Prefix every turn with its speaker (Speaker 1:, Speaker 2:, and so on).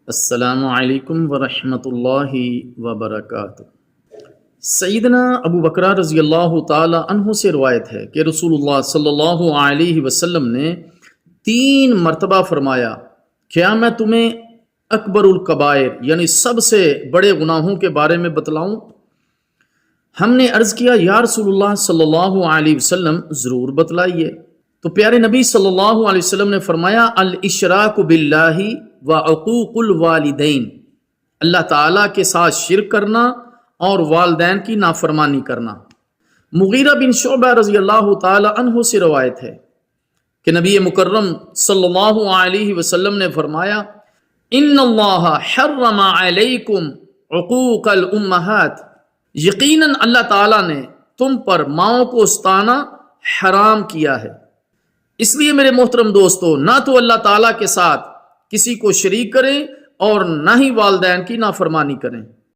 Speaker 1: السلام علیکم ورحمۃ اللہ وبرکاتہ۔ سیدنا ابو بکر رضی اللہ تعالی عنہ سے روایت ہے کہ رسول اللہ صلی اللہ علیہ وسلم نے 3 مرتبہ فرمایا، کیا میں تمہیں اکبر الکبائر یعنی سب سے بڑے گناہوں کے بارے میں بتلاؤں؟ ہم نے عرض کیا، یا رسول اللہ صلی اللہ علیہ وسلم ضرور بتلائیے۔ تو پیارے نبی صلی اللہ علیہ وسلم نے فرمایا، الاشراک باللہ وعقوق الوالدین، اللہ تعالیٰ کے ساتھ شرک کرنا اور والدین کی نافرمانی کرنا۔ مغیرہ بن شعبہ رضی اللہ تعالی عنہ سے روایت ہے کہ نبی مکرم صلی اللہ علیہ وسلم نے فرمایا، ان اللہ حرم علیکم عقوق الامہات، یقیناً اللہ تعالیٰ نے تم پر ماؤں کو ستانا حرام کیا ہے۔ اس لیے میرے محترم دوستو، نہ تو اللہ تعالیٰ کے ساتھ کسی کو شریک کریں اور نہ ہی والدین کی نافرمانی کریں۔